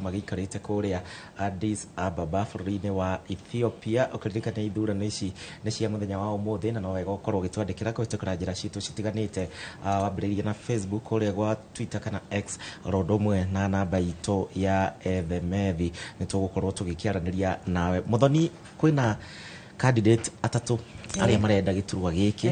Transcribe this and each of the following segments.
magikarite kuria Addis Ababa bũrũri-inĩ wa Ethiopia ũkĩririkana ithurano ici nĩ cia mũthenya wa ũmũthĩ na no wega ũkorwo ũgĩtwandĩkĩra kũhĩtũkĩra njĩra citũ citiganĩte wambĩrĩirie na Facebook ũrĩa gwa Twitter kana X oro ũndũ ũmwe na namba itũ ya Ethemethi nĩ tũgũkorwo tũgĩkĩaranĩria nawe Muthoni kwĩna candidate atatu aria marenda giturwa giki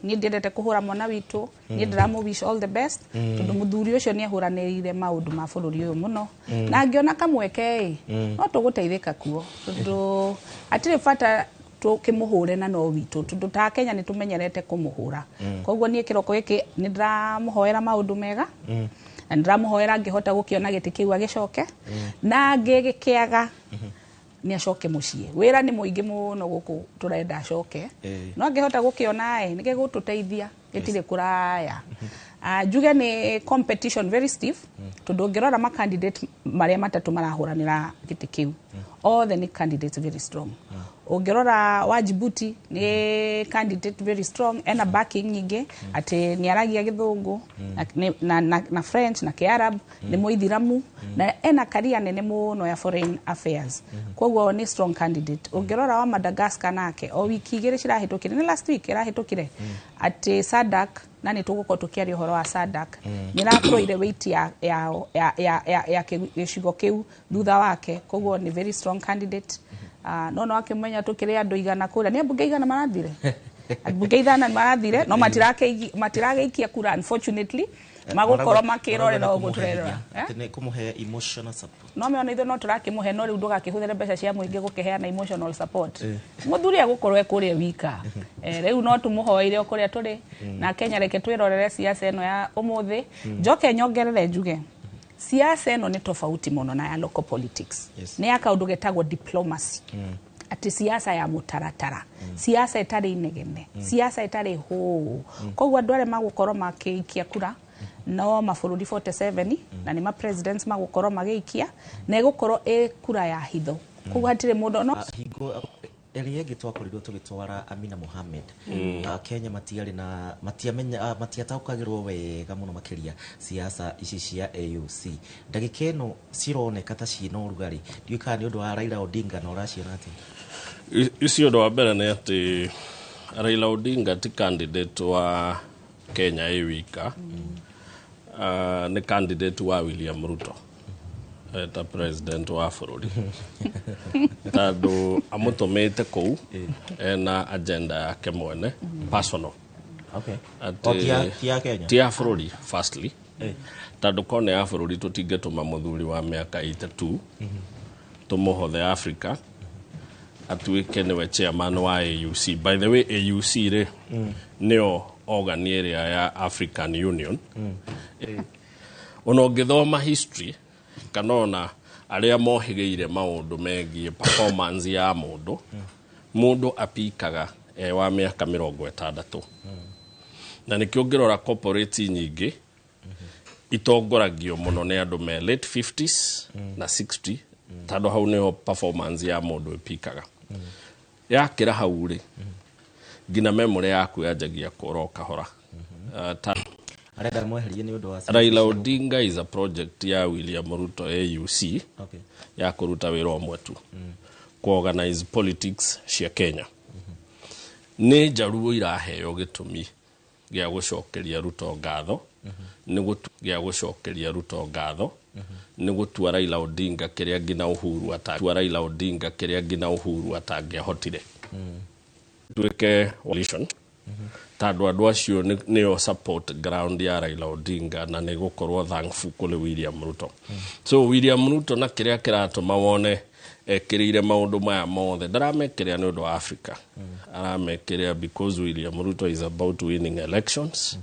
ni ndendete kuhura mwana witu ni ndiramu wish all the best tondu muthuri ucio ni ahuranirire maundu ma bururi uyu muno na ngiona kamweke no tuguteithika kuo tondu atire bata tukimuhure na no witu tondu ta Kenya ni tumenyerete kumuhura koguo ni kiroko giki ni ndiramuhoera maundu mega na ndiramuhoera ngihota gukiona giti kiu agicoke na ngigikiaga ni acoke mucie wira ni muingi muno guku turenda acoke no angihota gukiona ni gigututeithia gitire kuraya juge ni competition very stiff tondu ngirora ma candidate maria matatu marahuranira giti kiu all the candidates very strong ungirora wa Djibouti ni candidate very strong ena backing nyingi ati ni aragia githungu na French na Kiarab ni muithiramu na ena career nene muno ya foreign affairs koguo ni strong candidate ungirora wa Madagascar nake o wiki igiri cirahitukire ni last week irahitukire ati SADC na ni tuguko tukiaria horo wa SADC ni raproire weight ya gicigo kiu thutha wake koguo ni very strong candidate no akimenya tukire andu igana kura ni ambunge igana marathire ambunge igana marathire no matirageikia kura unfortunately magukoro makirore no guturera ni kumuhe emotional support no me ona itho no turakimuhe no riu ndugakihuthere mbeca cia muingi gukiheana emotional support muthuri agukorwe kuria wika riu no tumuhoire okuria turi na Kenya reke twirorere siasa eno ya umuthi njoke nyongerere njuge siasa eno ni tofauti muno na ya local politics ni ya kaundu getagwo diplomacy ati siasa ya mutaratara siasa itari inegene siasa itari ho koguo andu aria magukorwo makiikia kura no mabururi 47 na ni ma presidents magukorwo magiikia na igukorwo kura ya hitho koguo hatire mundu no Elia gitwakorirwo tugitwara Amina Mohamed Kenya matiari na matiataukagirwo wega muno makiria siasa ici cia AUC ndagikeno cironeka ta ciino rugari ndiuka ni undu wa Raila Odinga na uraciona ati icio undu wa mbere ni ati Raila Odinga ti candidate wa Kenya wika ni candidate wa William Ruto eta president wa bururi tado amutomete kou na agenda yake mwene personal tia bururi firstly tado kone ya bururi tutingetuma muthuri wa miaka 82 tumuhothe Africa atuike niwe chairman wa AUC by the way AUC re neo organ area ya African Union ono githoma history kanona aria mohigeire maundu megie performance ya mundu apikaga wa miaka 60 na nikio ngirora corporate nyingi itongoragio muno ne andu me late 50s na 60 tado hau neho performance ya mundu ipikaga yakira hau ri ngina memory yaku yajagia koroka hora Raila Odinga is a project ya William Ruto AUC ya kuruta wira omwe tu organize politics cia Kenya ni jaruo iraheo gitumi gia gucokeria Ruto ngatho ni gya gucokeria Ruto ngatho ni gutua Raila Odinga kiria ngina uhuru atangehotire tuike coalition tado andu acio nio support ground ya Raila Odinga na ni gukorwo thankful kule William Ruto so William Ruto na kiria kiratuma wone ekirire maundu maya mothe ndaramekiria ni undu wa Africa aramekiria because William Ruto is about winning elections